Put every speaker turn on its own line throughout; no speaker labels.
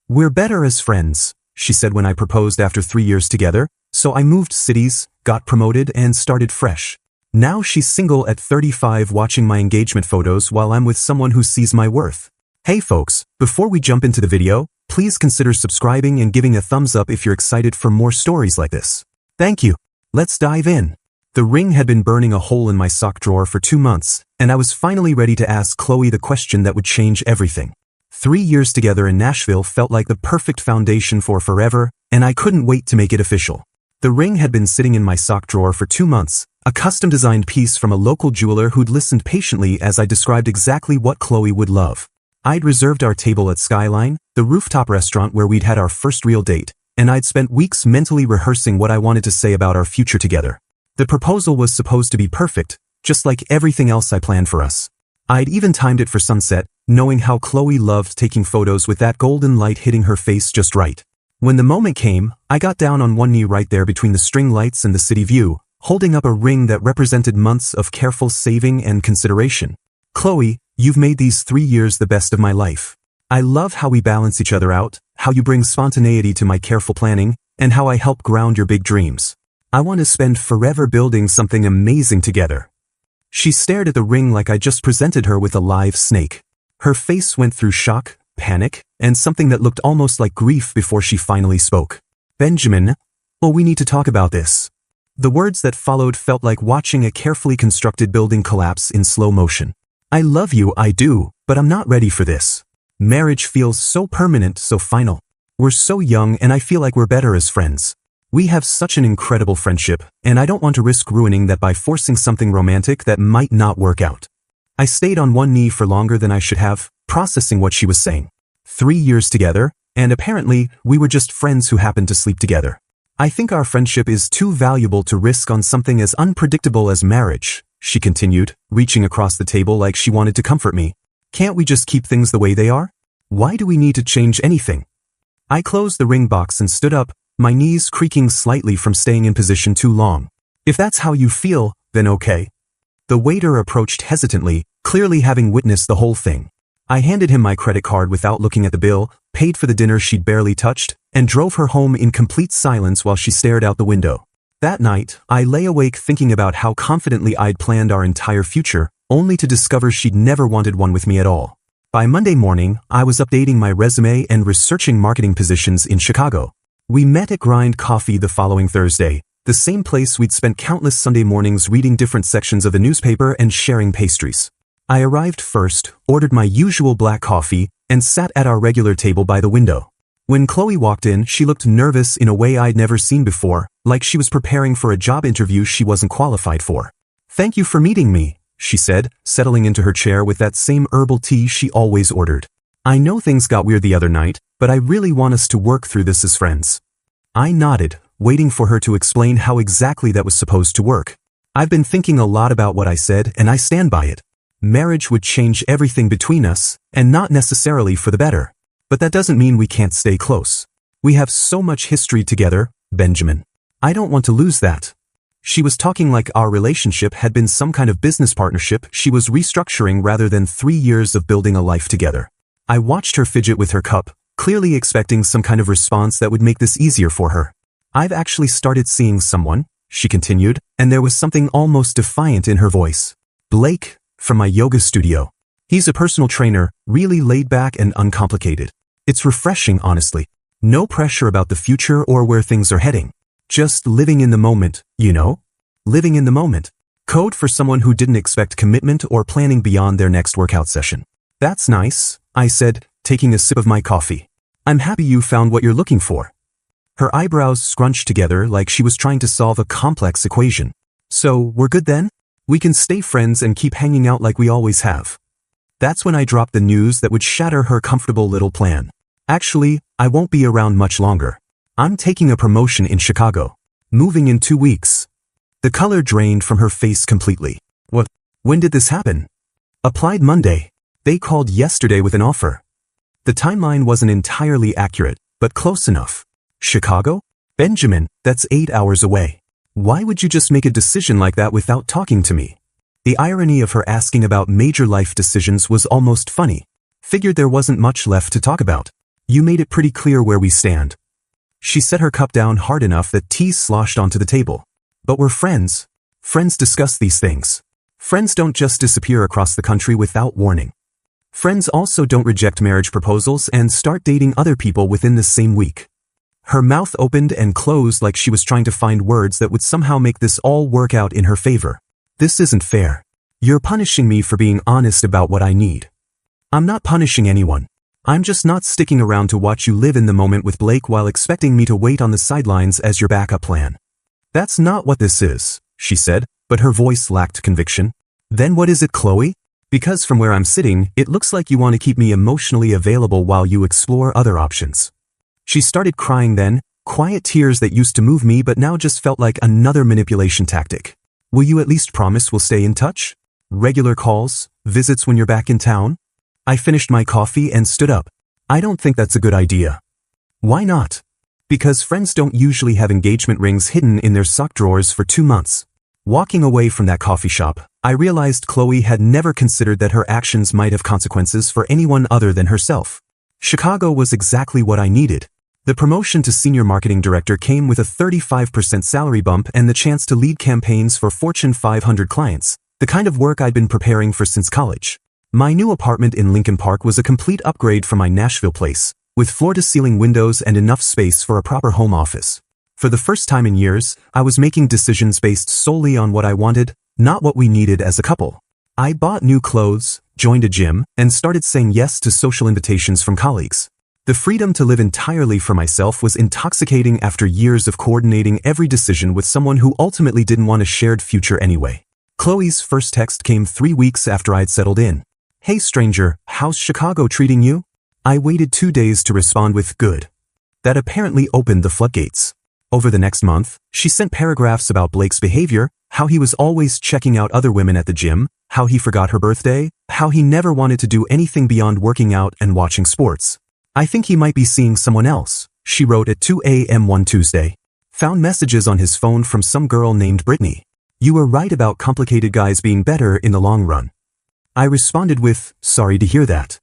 "We're better as friends," she said when I proposed after 3 years together, so I moved cities, got promoted, and started fresh. Now she's single at 35 watching my engagement photos while I'm with someone who sees my worth. Hey folks, before we jump into the video, please consider subscribing and giving a thumbs up if you're excited for more stories like this. Thank you. Let's dive in. The ring had been burning a hole in my sock drawer for 2 months, and I was finally ready to ask Chloe the question that would change everything. 3 years together in Nashville felt like the perfect foundation for forever, and I couldn't wait to make it official. The ring had been sitting in my sock drawer for 2 months, a custom-designed piece from a local jeweler who'd listened patiently as I described exactly what Chloe would love. I'd reserved our table at Skyline, the rooftop restaurant where we'd had our first real date, and I'd spent weeks mentally rehearsing what I wanted to say about our future together. The proposal was supposed to be perfect, just like everything else I planned for us. I'd even timed it for sunset, knowing how Chloe loved taking photos with that golden light hitting her face just right. When the moment came, I got down on one knee right there between the string lights and the city view, holding up a ring that represented months of careful saving and consideration. "Chloe, you've made these 3 years the best of my life. I love how we balance each other out, how you bring spontaneity to my careful planning, and how I help ground your big dreams. I want to spend forever building something amazing together." She stared at the ring like I just presented her with a live snake. Her face went through shock, panic, and something that looked almost like grief before she finally spoke. "Benjamin, well, we need to talk about this." The words that followed felt like watching a carefully constructed building collapse in slow motion. "I love you, I do, but I'm not ready for this. Marriage feels so permanent, so final. We're so young and I feel like we're better as friends. We have such an incredible friendship, and I don't want to risk ruining that by forcing something romantic that might not work out." I stayed on one knee for longer than I should have, processing what she was saying. 3 years together, and apparently we were just friends who happened to sleep together. "I think our friendship is too valuable to risk on something as unpredictable as marriage," she continued, reaching across the table like she wanted to comfort me. "Can't we just keep things the way they are? Why do we need to change anything?" I closed the ring box and stood up, my knees creaking slightly from staying in position too long. "If that's how you feel, then okay." The waiter approached hesitantly, clearly having witnessed the whole thing. I handed him my credit card without looking at the bill, paid for the dinner she'd barely touched, and drove her home in complete silence while she stared out the window. That night, I lay awake thinking about how confidently I'd planned our entire future, only to discover she'd never wanted one with me at all. By Monday morning, I was updating my resume and researching marketing positions in Chicago. We met at Grind Coffee the following Thursday, the same place we'd spent countless Sunday mornings reading different sections of the newspaper and sharing pastries. I arrived first, ordered my usual black coffee, and sat at our regular table by the window. When Chloe walked in, she looked nervous in a way I'd never seen before, like she was preparing for a job interview she wasn't qualified for. "Thank you for meeting me," she said, settling into her chair with that same herbal tea she always ordered. "I know things got weird the other night, but I really want us to work through this as friends." I nodded, waiting for her to explain how exactly that was supposed to work. "I've been thinking a lot about what I said, and I stand by it. Marriage would change everything between us, and not necessarily for the better. But that doesn't mean we can't stay close. We have so much history together, Benjamin. I don't want to lose that." She was talking like our relationship had been some kind of business partnership she was restructuring rather than 3 years of building a life together. I watched her fidget with her cup, clearly expecting some kind of response that would make this easier for her. "I've actually started seeing someone," she continued, and there was something almost defiant in her voice. "Blake, from my yoga studio. He's a personal trainer, really laid back and uncomplicated. It's refreshing, honestly. No pressure about the future or where things are heading. Just living in the moment, you know? Living in the moment. Code for someone who didn't expect commitment or planning beyond their next workout session." "That's nice," I said, taking a sip of my coffee. "I'm happy you found what you're looking for." Her eyebrows scrunched together like she was trying to solve a complex equation. "So, we're good then? We can stay friends and keep hanging out like we always have." That's when I dropped the news that would shatter her comfortable little plan. "Actually, I won't be around much longer. I'm taking a promotion in Chicago. Moving in 2 weeks." The color drained from her face completely. "What? When did this happen?" "Applied Monday. They called yesterday with an offer." The timeline wasn't entirely accurate, but close enough. "Chicago? Benjamin, that's 8 hours away. Why would you just make a decision like that without talking to me?" The irony of her asking about major life decisions was almost funny. Figured there wasn't much left to talk about. You made it pretty clear where we stand. She set her cup down hard enough that tea sloshed onto the table. But we're friends. Friends discuss these things. Friends don't just disappear across the country without warning. Friends also don't reject marriage proposals and start dating other people within the same week. Her mouth opened and closed like she was trying to find words that would somehow make this all work out in her favor. This isn't fair. You're punishing me for being honest about what I need. I'm not punishing anyone. I'm just not sticking around to watch you live in the moment with Blake while expecting me to wait on the sidelines as your backup plan. That's not what this is, she said, but her voice lacked conviction. Then what is it, Chloe? Because from where I'm sitting, it looks like you want to keep me emotionally available while you explore other options. She started crying then, quiet tears that used to move me but now just felt like another manipulation tactic. Will you at least promise we'll stay in touch? Regular calls, visits when you're back in town? I finished my coffee and stood up. I don't think that's a good idea. Why not? Because friends don't usually have engagement rings hidden in their sock drawers for 2 months. Walking away from that coffee shop, I realized Chloe had never considered that her actions might have consequences for anyone other than herself. Chicago was exactly what I needed. The promotion to senior marketing director came with a 35% salary bump and the chance to lead campaigns for Fortune 500 clients, the kind of work I'd been preparing for since college. My new apartment in Lincoln Park was a complete upgrade from my Nashville place, with floor-to-ceiling windows and enough space for a proper home office. For the first time in years, I was making decisions based solely on what I wanted, not what we needed as a couple. I bought new clothes, joined a gym, and started saying yes to social invitations from colleagues. The freedom to live entirely for myself was intoxicating after years of coordinating every decision with someone who ultimately didn't want a shared future anyway. Chloe's first text came 3 weeks after I'd settled in. Hey stranger, how's Chicago treating you? I waited 2 days to respond with good. That apparently opened the floodgates. Over the next month, she sent paragraphs about Blake's behavior, how he was always checking out other women at the gym, how he forgot her birthday, how he never wanted to do anything beyond working out and watching sports. I think he might be seeing someone else, she wrote at 2 a.m. one Tuesday. Found messages on his phone from some girl named Brittany. You were right about complicated guys being better in the long run. I responded with, sorry to hear that.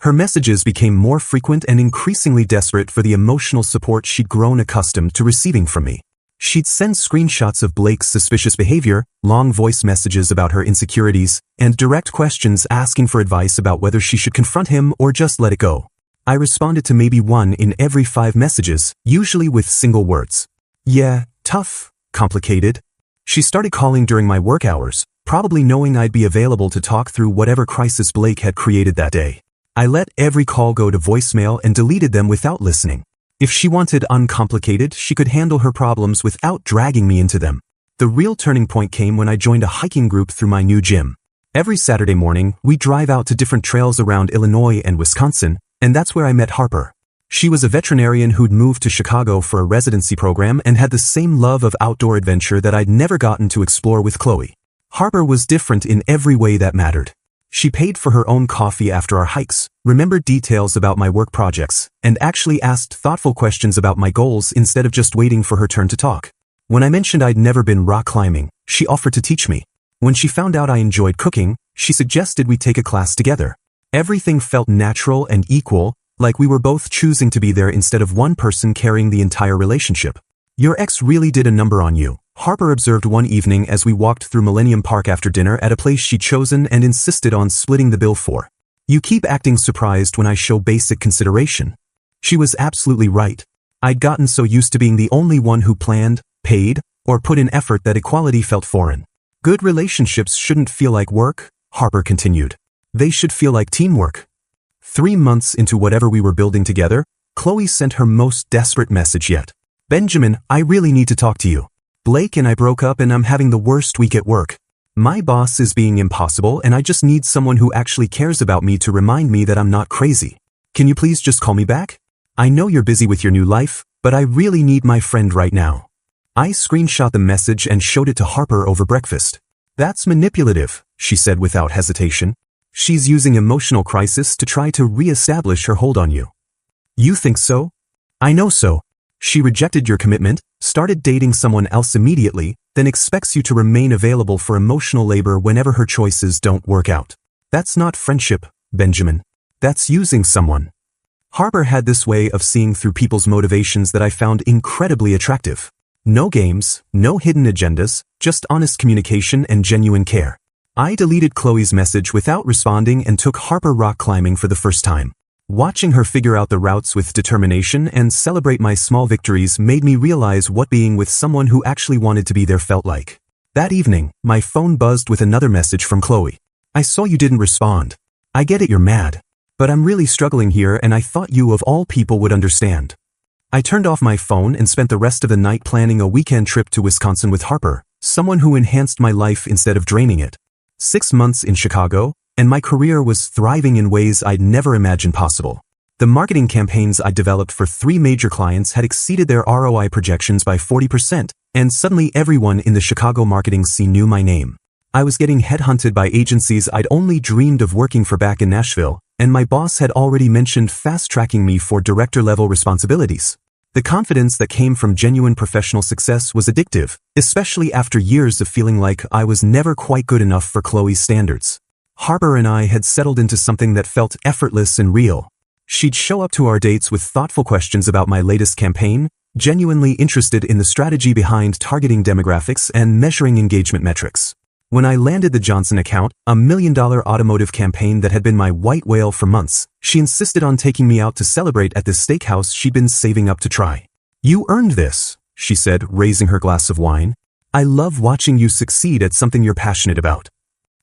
Her messages became more frequent and increasingly desperate for the emotional support she'd grown accustomed to receiving from me. She'd send screenshots of Blake's suspicious behavior, long voice messages about her insecurities, and direct questions asking for advice about whether she should confront him or just let it go. I responded to maybe 1 in every 5 messages, usually with single words. Yeah, tough, complicated. She started calling during my work hours, probably knowing I'd be available to talk through whatever crisis Blake had created that day. I let every call go to voicemail and deleted them without listening. If she wanted uncomplicated, she could handle her problems without dragging me into them. The real turning point came when I joined a hiking group through my new gym. Every Saturday morning, we drive out to different trails around Illinois and Wisconsin, and that's where I met Harper. She was a veterinarian who'd moved to Chicago for a residency program and had the same love of outdoor adventure that I'd never gotten to explore with Chloe. Harper was different in every way that mattered. She paid for her own coffee after our hikes, remembered details about my work projects, and actually asked thoughtful questions about my goals instead of just waiting for her turn to talk. When I mentioned I'd never been rock climbing, she offered to teach me. When she found out I enjoyed cooking, she suggested we take a class together. Everything felt natural and equal, like we were both choosing to be there instead of one person carrying the entire relationship. Your ex really did a number on you, Harper observed one evening as we walked through Millennium Park after dinner at a place she'd chosen and insisted on splitting the bill for. You keep acting surprised when I show basic consideration. She was absolutely right. I'd gotten so used to being the only one who planned, paid, or put in effort that equality felt foreign. Good relationships shouldn't feel like work, Harper continued. They should feel like teamwork. 3 months into whatever we were building together, Chloe sent her most desperate message yet. Benjamin, I really need to talk to you. Blake and I broke up and I'm having the worst week at work. My boss is being impossible and I just need someone who actually cares about me to remind me that I'm not crazy. Can you please just call me back? I know you're busy with your new life, but I really need my friend right now. I screenshot the message and showed it to Harper over breakfast. That's manipulative, she said without hesitation. She's using emotional crisis to try to re-establish her hold on you. You think so? I know so. She rejected your commitment, started dating someone else immediately, then expects you to remain available for emotional labor whenever her choices don't work out. That's not friendship, Benjamin. That's using someone. Harper had this way of seeing through people's motivations that I found incredibly attractive. No games, no hidden agendas, just honest communication and genuine care. I deleted Chloe's message without responding and took Harper rock climbing for the first time. Watching her figure out the routes with determination and celebrate my small victories made me realize what being with someone who actually wanted to be there felt like. That evening, my phone buzzed with another message from Chloe. "I saw you didn't respond. I get it, you're mad. But I'm really struggling here and I thought you of all people would understand." I turned off my phone and spent the rest of the night planning a weekend trip to Wisconsin with Harper, someone who enhanced my life instead of draining it. 6 months in Chicago, and my career was thriving in ways I'd never imagined possible. The marketing campaigns I developed for 3 major clients had exceeded their ROI projections by 40%, and suddenly everyone in the Chicago marketing scene knew my name. I was getting headhunted by agencies I'd only dreamed of working for back in Nashville, and my boss had already mentioned fast-tracking me for director-level responsibilities. The confidence that came from genuine professional success was addictive, especially after years of feeling like I was never quite good enough for Chloe's standards. Harper and I had settled into something that felt effortless and real. She'd show up to our dates with thoughtful questions about my latest campaign, genuinely interested in the strategy behind targeting demographics and measuring engagement metrics. When I landed the Johnson account, a $1 million automotive campaign that had been my white whale for months, she insisted on taking me out to celebrate at this steakhouse she'd been saving up to try. "You earned this," she said, raising her glass of wine. "I love watching you succeed at something you're passionate about."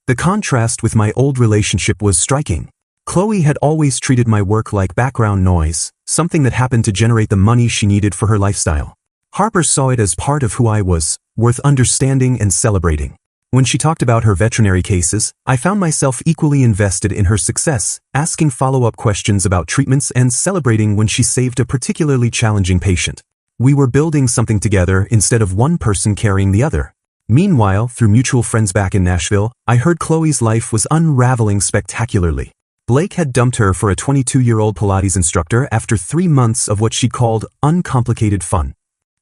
The contrast with my old relationship was striking. Chloe had always treated my work like background noise, something that happened to generate the money she needed for her lifestyle. Harper saw it as part of who I was, worth understanding and celebrating. When she talked about her veterinary cases, I found myself equally invested in her success, asking follow-up questions about treatments and celebrating when she saved a particularly challenging patient. We were building something together instead of one person carrying the other. Meanwhile, through mutual friends back in Nashville, I heard Chloe's life was unraveling spectacularly. Blake had dumped her for a 22-year-old Pilates instructor after 3 months of what she called uncomplicated fun.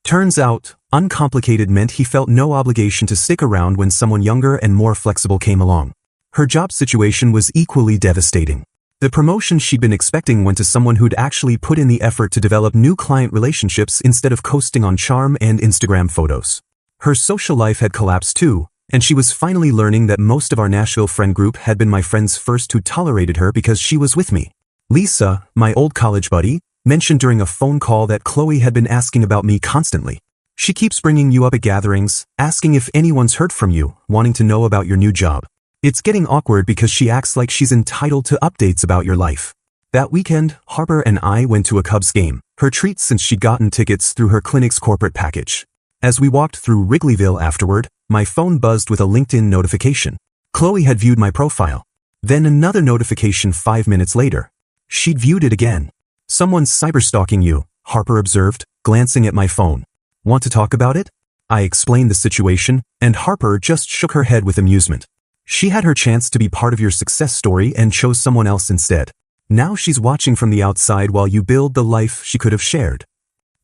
Turns out, uncomplicated meant he felt no obligation to stick around when someone younger and more flexible came along. Her job situation was equally devastating. The promotion she'd been expecting went to someone who'd actually put in the effort to develop new client relationships instead of coasting on charm and Instagram photos. Her social life had collapsed too, and she was finally learning that most of our Nashville friend group had been my friends first who tolerated her because she was with me. Lisa, my old college buddy, mentioned during a phone call that Chloe had been asking about me constantly. "She keeps bringing you up at gatherings, asking if anyone's heard from you, wanting to know about your new job. It's getting awkward because she acts like she's entitled to updates about your life." That weekend, Harper and I went to a Cubs game, her treat since she'd gotten tickets through her clinic's corporate package. As we walked through Wrigleyville afterward, my phone buzzed with a LinkedIn notification. Chloe had viewed my profile. Then another notification 5 minutes later. She'd viewed it again. "Someone's cyberstalking you," Harper observed, glancing at my phone. "Want to talk about it?" I explained the situation, and Harper just shook her head with amusement. She had her chance to be part of your success story and chose someone else instead. Now she's watching from the outside while you build the life she could have shared.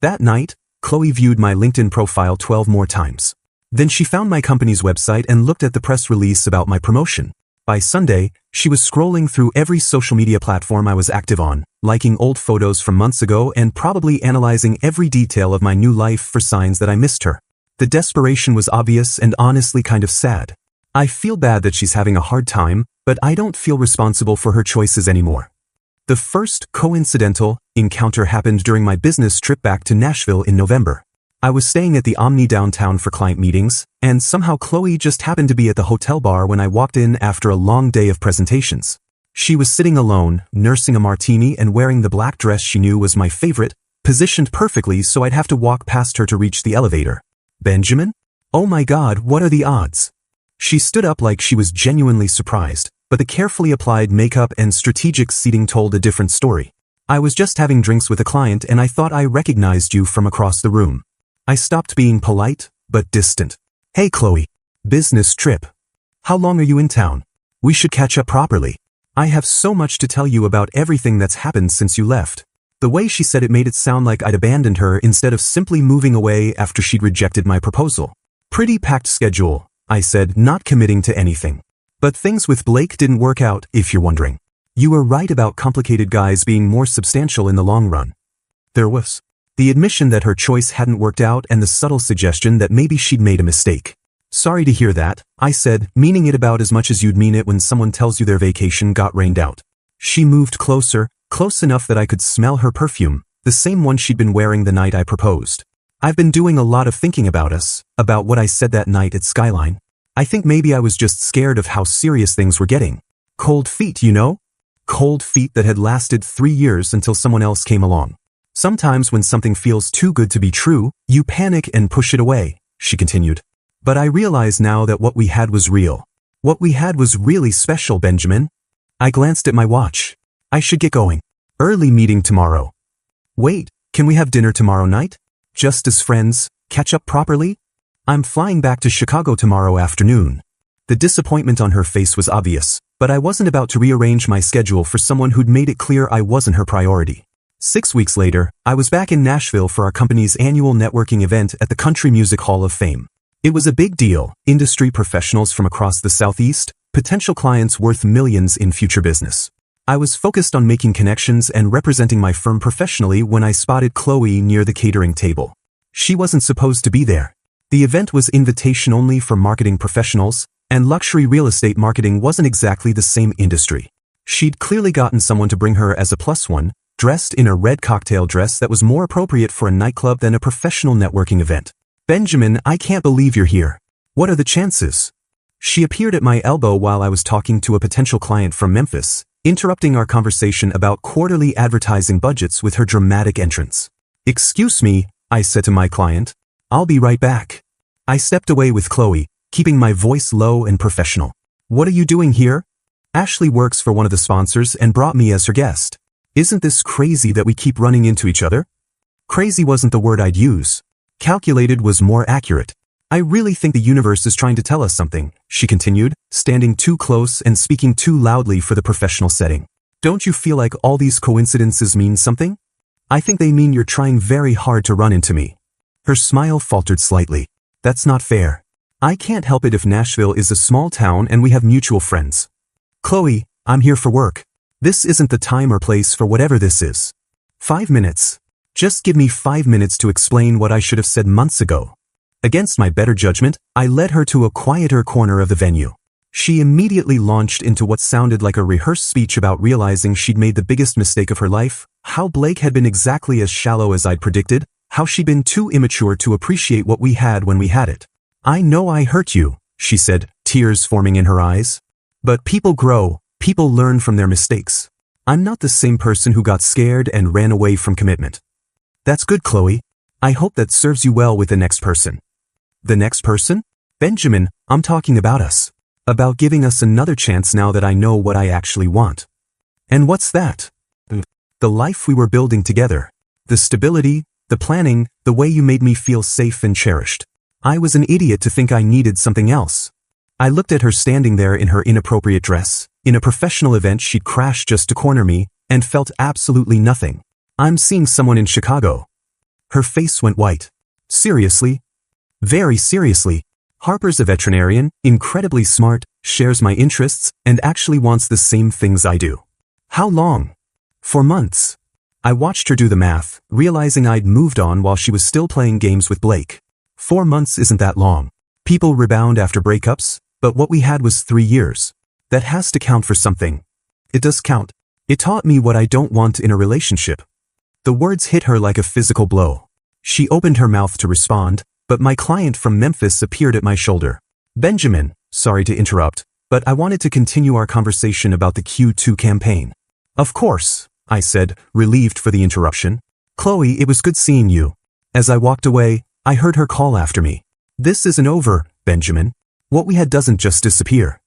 That night, Chloe viewed my LinkedIn profile 12 more times. Then she found my company's website and looked at the press release about my promotion. By Sunday, she was scrolling through every social media platform I was active on, liking old photos from months ago and probably analyzing every detail of my new life for signs that I missed her. The desperation was obvious and honestly kind of sad. I feel bad that she's having a hard time, but I don't feel responsible for her choices anymore. The first coincidental encounter happened during my business trip back to Nashville in November. I was staying at the Omni downtown for client meetings, and somehow Chloe just happened to be at the hotel bar when I walked in after a long day of presentations. She was sitting alone, nursing a martini and wearing the black dress she knew was my favorite, positioned perfectly so I'd have to walk past her to reach the elevator. "Benjamin? Oh my God, what are the odds?" She stood up like she was genuinely surprised, but the carefully applied makeup and strategic seating told a different story. "I was just having drinks with a client and I thought I recognized you from across the room." I stopped being polite, but distant. "Hey Chloe. Business trip. How long are you in town? We should catch up properly. I have so much to tell you about everything that's happened since you left." The way she said it made it sound like I'd abandoned her instead of simply moving away after she'd rejected my proposal. "Pretty packed schedule," I said, not committing to anything. "But things with Blake didn't work out, if you're wondering." You were right about complicated guys being more substantial in the long run. There was the admission that her choice hadn't worked out and the subtle suggestion that maybe she'd made a mistake. Sorry to hear that, I said, meaning it about as much as you'd mean it when someone tells you their vacation got rained out. She moved closer, close enough that I could smell her perfume, the same one she'd been wearing the night I proposed. I've been doing a lot of thinking about us, about what I said that night at Skyline. I think maybe I was just scared of how serious things were getting. Cold feet, you know? Cold feet that had lasted 3 years until someone else came along. Sometimes when something feels too good to be true, you panic and push it away, she continued. But I realize now that what we had was real. What we had was really special, Benjamin. I glanced at my watch. I should get going. Early meeting tomorrow. Wait, can we have dinner tomorrow night? Just as friends, catch up properly? I'm flying back to Chicago tomorrow afternoon. The disappointment on her face was obvious, but I wasn't about to rearrange my schedule for someone who'd made it clear I wasn't her priority. 6 weeks later, I was back in Nashville for our company's annual networking event at the Country Music Hall of Fame. It was a big deal, industry professionals from across the Southeast, potential clients worth millions in future business. I was focused on making connections and representing my firm professionally when I spotted Chloe near the catering table. She wasn't supposed to be there. The event was invitation only for marketing professionals, and luxury real estate marketing wasn't exactly the same industry. She'd clearly gotten someone to bring her as a plus one, dressed in a red cocktail dress that was more appropriate for a nightclub than a professional networking event. Benjamin, I can't believe you're here. What are the chances? She appeared at my elbow while I was talking to a potential client from Memphis, interrupting our conversation about quarterly advertising budgets with her dramatic entrance. Excuse me, I said to my client. I'll be right back. I stepped away with Chloe, keeping my voice low and professional. What are you doing here? Ashley works for one of the sponsors and brought me as her guest. Isn't this crazy that we keep running into each other? Crazy wasn't the word I'd use. Calculated was more accurate. I really think the universe is trying to tell us something, she continued, standing too close and speaking too loudly for the professional setting. Don't you feel like all these coincidences mean something? I think they mean you're trying very hard to run into me. Her smile faltered slightly. That's not fair. I can't help it if Nashville is a small town and we have mutual friends. Chloe, I'm here for work. This isn't the time or place for whatever this is. 5 minutes. Just give me 5 minutes to explain what I should have said months ago. Against my better judgment, I led her to a quieter corner of the venue. She immediately launched into what sounded like a rehearsed speech about realizing she'd made the biggest mistake of her life, how Blake had been exactly as shallow as I'd predicted, how she'd been too immature to appreciate what we had when we had it. I know I hurt you, she said, tears forming in her eyes. But people grow, people learn from their mistakes. I'm not the same person who got scared and ran away from commitment. That's good, Chloe. I hope that serves you well with the next person. The next person? Benjamin, I'm talking about us. About giving us another chance now that I know what I actually want. And what's that? The life we were building together. The stability, the planning, the way you made me feel safe and cherished. I was an idiot to think I needed something else. I looked at her standing there in her inappropriate dress, in a professional event she'd crashed just to corner me, and felt absolutely nothing. I'm seeing someone in Chicago. Her face went white. Seriously? Very seriously. Harper's a veterinarian, incredibly smart, shares my interests, and actually wants the same things I do. How long? For months. I watched her do the math, realizing I'd moved on while she was still playing games with Blake. 4 months isn't that long. People rebound after breakups, but what we had was 3 years. That has to count for something. It does count. It taught me what I don't want in a relationship. The words hit her like a physical blow. She opened her mouth to respond, but my client from Memphis appeared at my shoulder. Benjamin, sorry to interrupt, but I wanted to continue our conversation about the Q2 campaign. Of course, I said, relieved for the interruption. Chloe, it was good seeing you. As I walked away, I heard her call after me. This isn't over, Benjamin. What we had doesn't just disappear.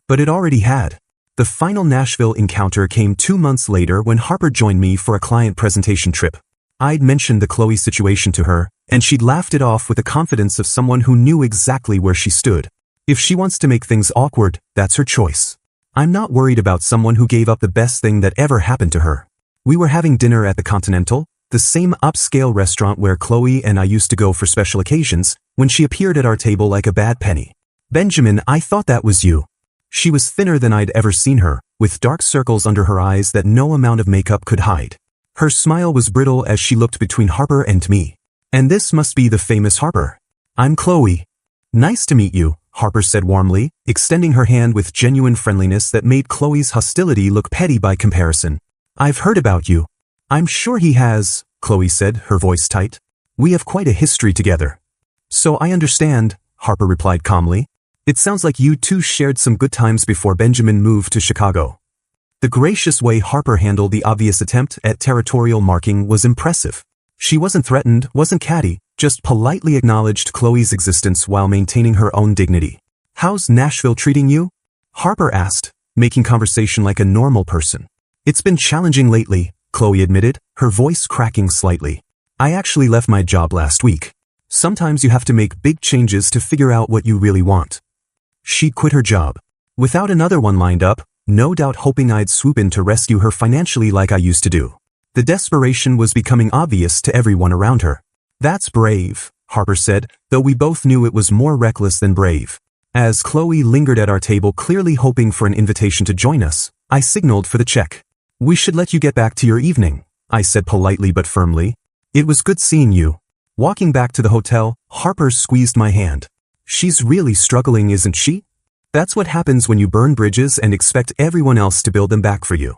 But it already had. The final Nashville encounter came 2 months later when Harper joined me for a client presentation trip. I'd mentioned the Chloe situation to her, and she'd laughed it off with the confidence of someone who knew exactly where she stood. If she wants to make things awkward, that's her choice. I'm not worried about someone who gave up the best thing that ever happened to her. We were having dinner at the Continental, the same upscale restaurant where Chloe and I used to go for special occasions, when she appeared at our table like a bad penny. Benjamin, I thought that was you. She was thinner than I'd ever seen her, with dark circles under her eyes that no amount of makeup could hide. Her smile was brittle as she looked between Harper and me. And this must be the famous Harper. I'm Chloe. Nice to meet you, Harper said warmly, extending her hand with genuine friendliness that made Chloe's hostility look petty by comparison. I've heard about you. I'm sure he has, Chloe said, her voice tight. We have quite a history together. So I understand, Harper replied calmly. It sounds like you two shared some good times before Benjamin moved to Chicago. The gracious way Harper handled the obvious attempt at territorial marking was impressive. She wasn't threatened, wasn't catty, just politely acknowledged Chloe's existence while maintaining her own dignity. How's Nashville treating you? Harper asked, making conversation like a normal person. It's been challenging lately, Chloe admitted, her voice cracking slightly. I actually left my job last week. Sometimes you have to make big changes to figure out what you really want. She'd quit her job. Without another one lined up, no doubt hoping I'd swoop in to rescue her financially like I used to do. The desperation was becoming obvious to everyone around her. That's brave, Harper said, though we both knew it was more reckless than brave. As Chloe lingered at our table clearly hoping for an invitation to join us, I signaled for the check. We should let you get back to your evening, I said politely but firmly. It was good seeing you. Walking back to the hotel, Harper squeezed my hand. She's really struggling, isn't she? That's what happens when you burn bridges and expect everyone else to build them back for you.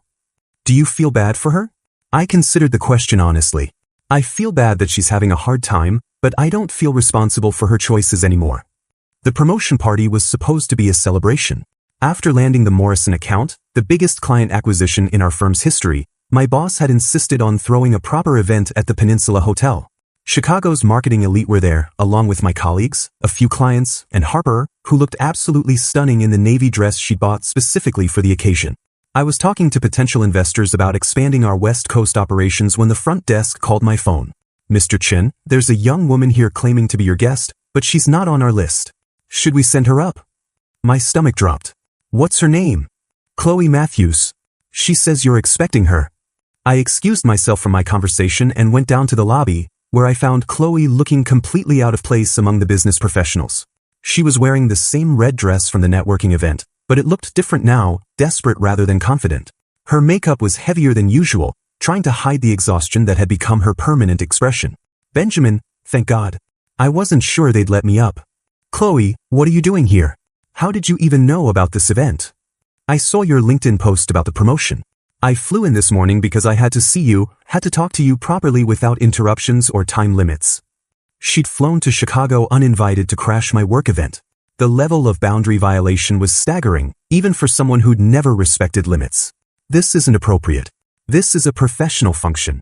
Do you feel bad for her? I considered the question honestly. I feel bad that she's having a hard time, but I don't feel responsible for her choices anymore. The promotion party was supposed to be a celebration. After landing the Morrison account, the biggest client acquisition in our firm's history, my boss had insisted on throwing a proper event at the Peninsula Hotel. Chicago's marketing elite were there, along with my colleagues, a few clients, and Harper, who looked absolutely stunning in the navy dress she'd bought specifically for the occasion. I was talking to potential investors about expanding our West Coast operations when the front desk called my phone. Mr. Chen, there's a young woman here claiming to be your guest, but she's not on our list. Should we send her up? My stomach dropped. What's her name? Chloe Matthews. She says you're expecting her. I excused myself from my conversation and went down to the lobby, where I found Chloe looking completely out of place among the business professionals. She was wearing the same red dress from the networking event, but it looked different now, desperate rather than confident. Her makeup was heavier than usual, trying to hide the exhaustion that had become her permanent expression. Benjamin, thank God. I wasn't sure they'd let me up. Chloe, what are you doing here? How did you even know about this event? I saw your LinkedIn post about the promotion. I flew in this morning because I had to see you, had to talk to you properly without interruptions or time limits. She'd flown to Chicago uninvited to crash my work event. The level of boundary violation was staggering, even for someone who'd never respected limits. This isn't appropriate. This is a professional function.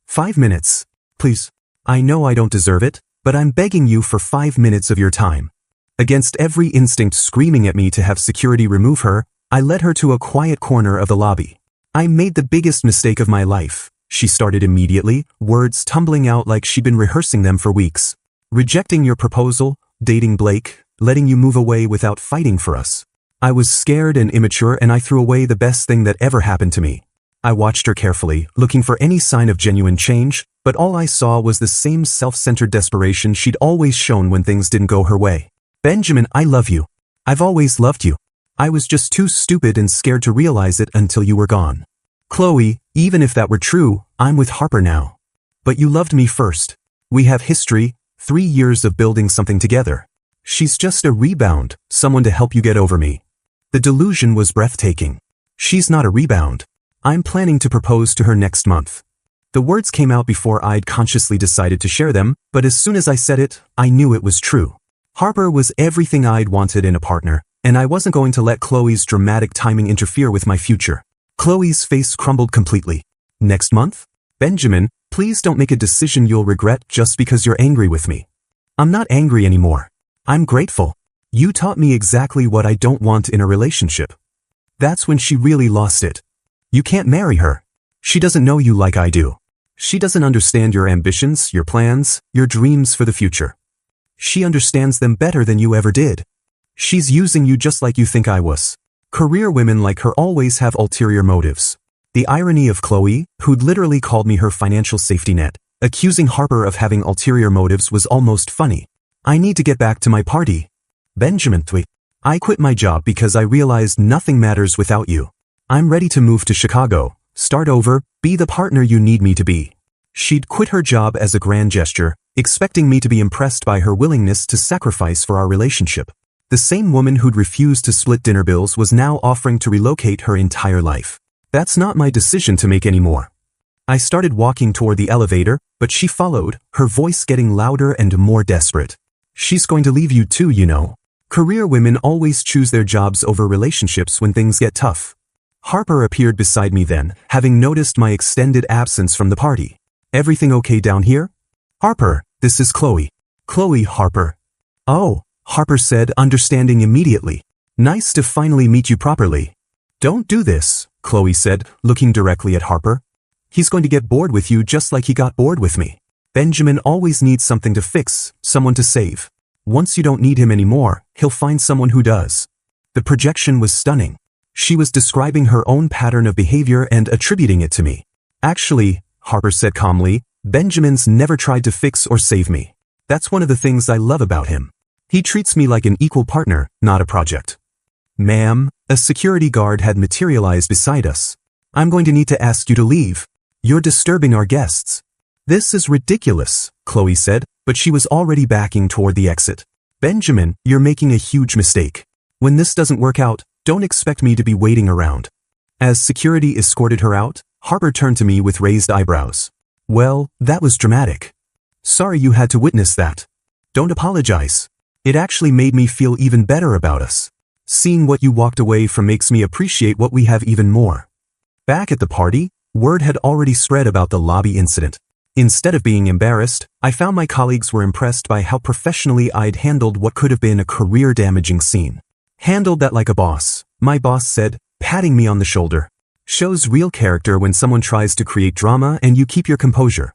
5 minutes, please. I know I don't deserve it, but I'm begging you for 5 minutes of your time. Against every instinct screaming at me to have security remove her, I led her to a quiet corner of the lobby. I made the biggest mistake of my life, she started immediately, words tumbling out like she'd been rehearsing them for weeks. Rejecting your proposal, dating Blake, letting you move away without fighting for us. I was scared and immature and I threw away the best thing that ever happened to me. I watched her carefully, looking for any sign of genuine change, but all I saw was the same self-centered desperation she'd always shown when things didn't go her way. Benjamin, I love you. I've always loved you. I was just too stupid and scared to realize it until you were gone. Chloe, even if that were true, I'm with Harper now. But you loved me first. We have history, 3 years of building something together. She's just a rebound, someone to help you get over me. The delusion was breathtaking. She's not a rebound. I'm planning to propose to her next month. The words came out before I'd consciously decided to share them, but as soon as I said it, I knew it was true. Harper was everything I'd wanted in a partner, and I wasn't going to let Chloe's dramatic timing interfere with my future. Chloe's face crumbled completely. Next month? Benjamin, please don't make a decision you'll regret just because you're angry with me. I'm not angry anymore. I'm grateful. You taught me exactly what I don't want in a relationship. That's when she really lost it. You can't marry her. She doesn't know you like I do. She doesn't understand your ambitions, your plans, your dreams for the future. She understands them better than you ever did. She's using you just like you think I was. Career women like her always have ulterior motives. The irony of Chloe, who'd literally called me her financial safety net, accusing Harper of having ulterior motives was almost funny. I need to get back to my party. Benjamin, I quit my job because I realized nothing matters without you. I'm ready to move to Chicago, start over, be the partner you need me to be. She'd quit her job as a grand gesture, expecting me to be impressed by her willingness to sacrifice for our relationship. The same woman who'd refused to split dinner bills was now offering to relocate her entire life. That's not my decision to make anymore. I started walking toward the elevator, but she followed, her voice getting louder and more desperate. She's going to leave you too, you know. Career women always choose their jobs over relationships when things get tough. Harper appeared beside me then, having noticed my extended absence from the party. Everything okay down here? Harper, this is Chloe. Chloe, Harper. Oh, Harper said, understanding immediately. Nice to finally meet you properly. Don't do this, Chloe said, looking directly at Harper. He's going to get bored with you just like he got bored with me. Benjamin always needs something to fix, someone to save. Once you don't need him anymore, he'll find someone who does. The projection was stunning. She was describing her own pattern of behavior and attributing it to me. Actually, Harper said calmly, Benjamin's never tried to fix or save me. That's one of the things I love about him. He treats me like an equal partner, not a project. Ma'am, a security guard had materialized beside us. I'm going to need to ask you to leave. You're disturbing our guests. This is ridiculous, Chloe said, but she was already backing toward the exit. Benjamin, you're making a huge mistake. When this doesn't work out, don't expect me to be waiting around. As security escorted her out, Harper turned to me with raised eyebrows. Well, that was dramatic. Sorry you had to witness that. Don't apologize. It actually made me feel even better about us. Seeing what you walked away from makes me appreciate what we have even more. Back at the party, word had already spread about the lobby incident. Instead of being embarrassed, I found my colleagues were impressed by how professionally I'd handled what could have been a career-damaging scene. Handled that like a boss, my boss said, patting me on the shoulder. Shows real character when someone tries to create drama and you keep your composure.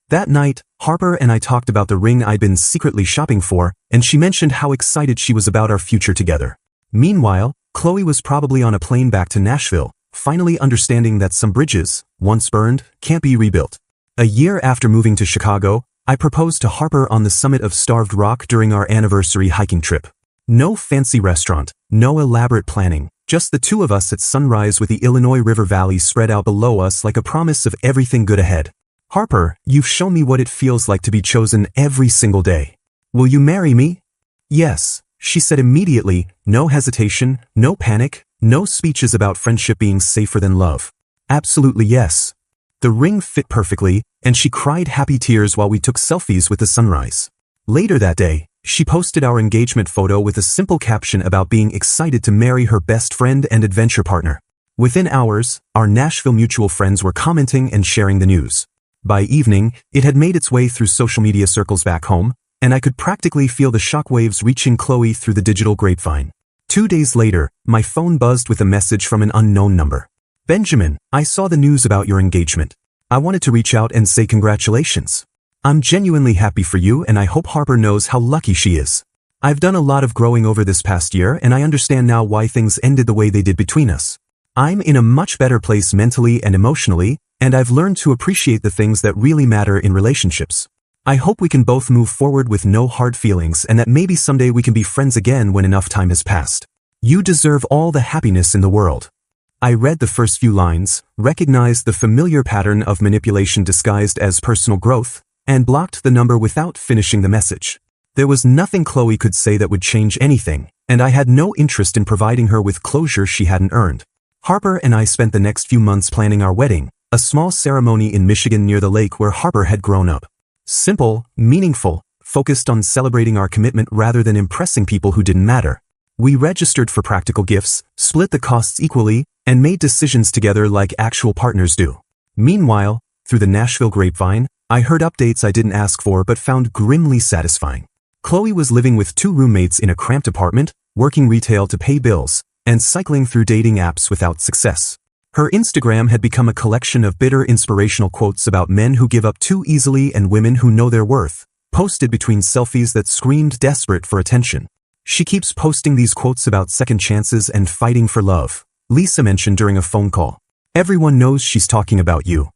That night, Harper and I talked about the ring I'd been secretly shopping for, and she mentioned how excited she was about our future together. Meanwhile, Chloe was probably on a plane back to Nashville, finally understanding that some bridges, once burned, can't be rebuilt. A year after moving to Chicago, I proposed to Harper on the summit of Starved Rock during our anniversary hiking trip. No fancy restaurant, no elaborate planning, just the two of us at sunrise with the Illinois River Valley spread out below us like a promise of everything good ahead. Harper, you've shown me what it feels like to be chosen every single day. Will you marry me? Yes, she said immediately, no hesitation, no panic, no speeches about friendship being safer than love. Absolutely yes. The ring fit perfectly, and she cried happy tears while we took selfies with the sunrise. Later that day, she posted our engagement photo with a simple caption about being excited to marry her best friend and adventure partner. Within hours, our Nashville mutual friends were commenting and sharing the news. By evening, it had made its way through social media circles back home, and I could practically feel the shockwaves reaching Chloe through the digital grapevine. 2 days later, my phone buzzed with a message from an unknown number. Benjamin, I saw the news about your engagement. I wanted to reach out and say congratulations. I'm genuinely happy for you and I hope Harper knows how lucky she is. I've done a lot of growing over this past year and I understand now why things ended the way they did between us. I'm in a much better place mentally and emotionally, and I've learned to appreciate the things that really matter in relationships. I hope we can both move forward with no hard feelings and that maybe someday we can be friends again when enough time has passed. You deserve all the happiness in the world. I read the first few lines, recognized the familiar pattern of manipulation disguised as personal growth, and blocked the number without finishing the message. There was nothing Chloe could say that would change anything, and I had no interest in providing her with closure she hadn't earned. Harper and I spent the next few months planning our wedding, a small ceremony in Michigan near the lake where Harper had grown up. Simple, meaningful, focused on celebrating our commitment rather than impressing people who didn't matter. We registered for practical gifts, split the costs equally, and made decisions together like actual partners do. Meanwhile, through the Nashville grapevine, I heard updates I didn't ask for but found grimly satisfying. Chloe was living with 2 roommates in a cramped apartment, working retail to pay bills, and cycling through dating apps without success. Her Instagram had become a collection of bitter inspirational quotes about men who give up too easily and women who know their worth, posted between selfies that screamed desperate for attention. She keeps posting these quotes about second chances and fighting for love, Lisa mentioned during a phone call. Everyone knows she's talking about you.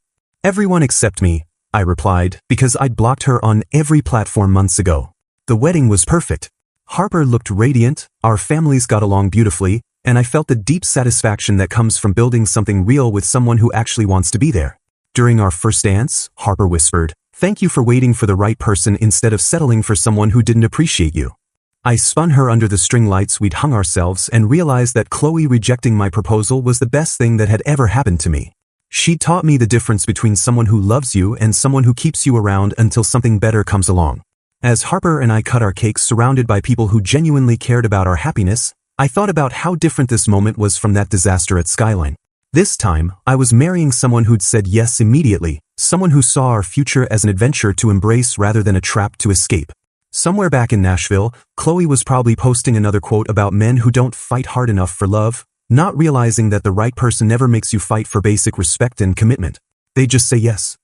Everyone except me, I replied, because I'd blocked her on every platform months ago. The wedding was perfect. Harper looked radiant, our families got along beautifully, and I felt the deep satisfaction that comes from building something real with someone who actually wants to be there. During our first dance, Harper whispered, "Thank you for waiting for the right person instead of settling for someone who didn't appreciate you." I spun her under the string lights we'd hung ourselves and realized that Chloe rejecting my proposal was the best thing that had ever happened to me. She taught me the difference between someone who loves you and someone who keeps you around until something better comes along. As Harper and I cut our cakes surrounded by people who genuinely cared about our happiness, I thought about how different this moment was from that disaster at Skyline. This time, I was marrying someone who'd said yes immediately, someone who saw our future as an adventure to embrace rather than a trap to escape. Somewhere back in Nashville, Chloe was probably posting another quote about men who don't fight hard enough for love, not realizing that the right person never makes you fight for basic respect and commitment. They just say yes.